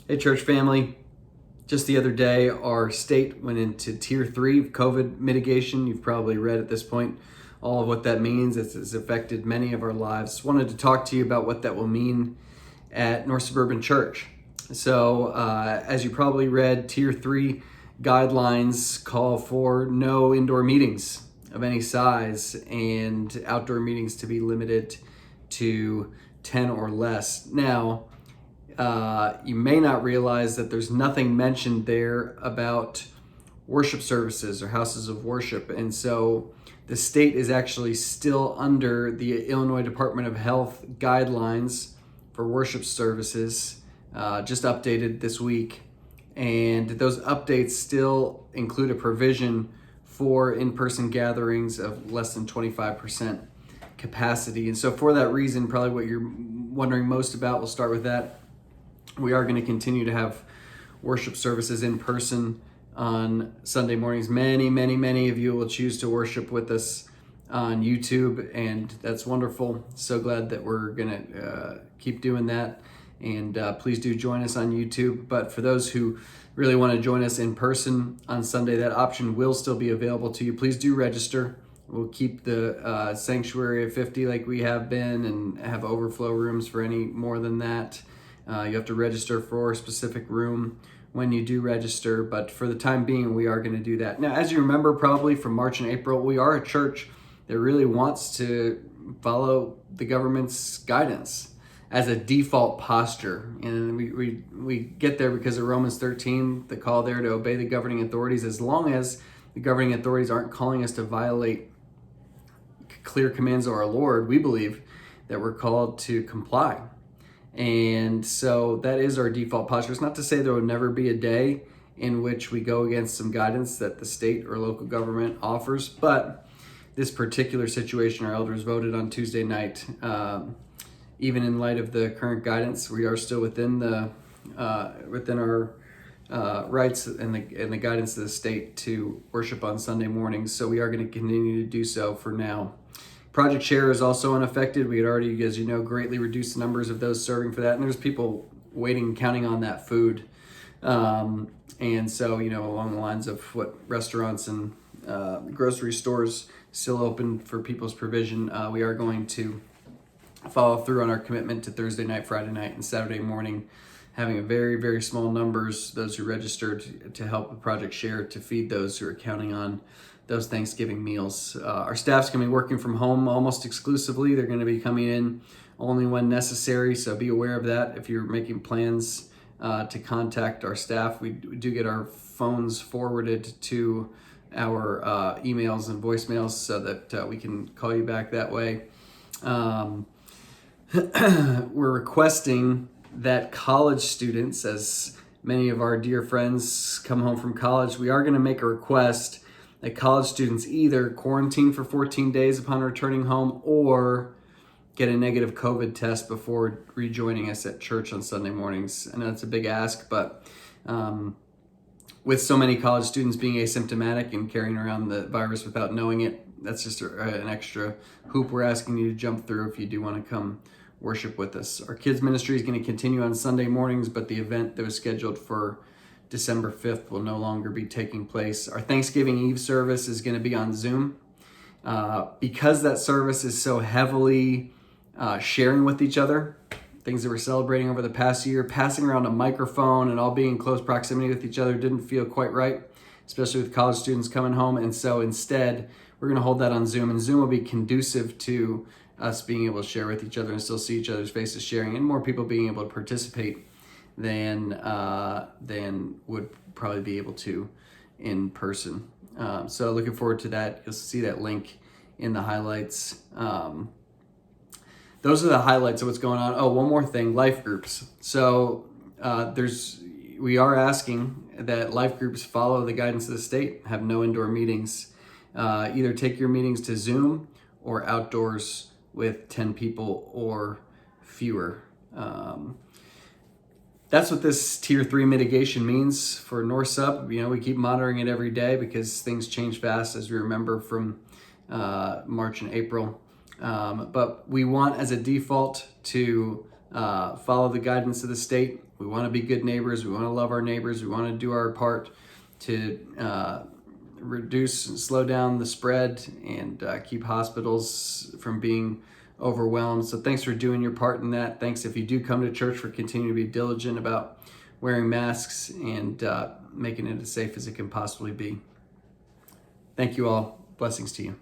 Hey, church family. Just the other day, our state went into Tier 3 of COVID mitigation. You've probably read at this point all of what that means. It's affected many of our lives. Wanted to talk to you about what that will mean at North Suburban Church. So, as you probably read, Tier 3 guidelines call for no indoor meetings of any size and outdoor meetings to be limited to 10 or less. Now, you may not realize that there's nothing mentioned there about worship services or houses of worship. And so the state is actually still under the Illinois Department of Health guidelines for worship services, just updated this week. And those updates still include a provision for in-person gatherings of less than 25% capacity. And so for that reason, probably what you're wondering most about, we'll start with that. We are going to continue to have worship services in person on Sunday mornings. Many of you will choose to worship with us on YouTube, and that's wonderful. So glad that we're going to keep doing that. And please do join us on YouTube. But for those who really want to join us in person on Sunday, that option will still be available to you. Please do register. We'll keep the sanctuary of 50 like we have been, and have overflow rooms for any more than that. You have to register for a specific room when you do register, but for the time being, we are going to do that. Now, as you remember probably from March and April, we are a church that really wants to follow the government's guidance as a default posture. And we get there because of Romans 13, the call there to obey the governing authorities, as long as the governing authorities aren't calling us to violate clear commands of our Lord. We believe that we're called to comply. And so that is our default posture. It's not to say there will never be a day in which we go against some guidance that the state or local government offers, but this particular situation, our elders voted on Tuesday night. Even in light of the current guidance, we are still within our rights and the guidance of the state to worship on Sunday mornings. So we are going to continue to do so for now. Project Share is also unaffected. We had already, as you know, greatly reduced the numbers of those serving for that. And there's people waiting, counting on that food. And so, along the lines of what restaurants and grocery stores still open for people's provision, we are going to follow through on our commitment to Thursday night, Friday night, and Saturday morning, having a very small numbers, those who registered to help with Project Share, to feed those who are counting on those Thanksgiving meals. Our staff's going to be working from home almost exclusively. They're going to be coming in only when necessary, so be aware of that. If you're making plans to contact our staff, we do get our phones forwarded to our emails and voicemails so that we can call you back that way. We're requesting that college students, as many of our dear friends come home from college, we are going to make a request that college students either quarantine for 14 days upon returning home or get a negative COVID test before rejoining us at church on Sunday mornings. I know it's a big ask, but with so many college students being asymptomatic and carrying around the virus without knowing it, that's just an extra hoop we're asking you to jump through if you do want to come worship with us. Our kids ministry is going to continue on Sunday mornings, but the event that was scheduled for December 5th will no longer be taking place. Our Thanksgiving Eve service is going to be on Zoom. Because that service is so heavily sharing with each other, things that we're celebrating over the past year, passing around a microphone and all being in close proximity with each other didn't feel quite right, especially with college students coming home. And so instead, we're going to hold that on Zoom, and Zoom will be conducive to us being able to share with each other and still see each other's faces sharing, and more people being able to participate than would probably be able to in person. So looking forward to that. You'll see that link in the highlights. Those are the highlights of what's going on. Oh, one more thing, life groups. So we are asking that life groups follow the guidance of the state, have no indoor meetings. Either take your meetings to Zoom or outdoors with 10 people or fewer. That's what this Tier 3 mitigation means for North Sub. We keep monitoring it every day because things change fast, as we remember from March and April. But we want, as a default, to follow the guidance of the state. We want to be good neighbors. We want to love our neighbors. We want to do our part to reduce and slow down the spread and keep hospitals from being overwhelmed. So thanks for doing your part in that. Thanks if you do come to church for continuing to be diligent about wearing masks and making it as safe as it can possibly be. Thank you all. Blessings to you.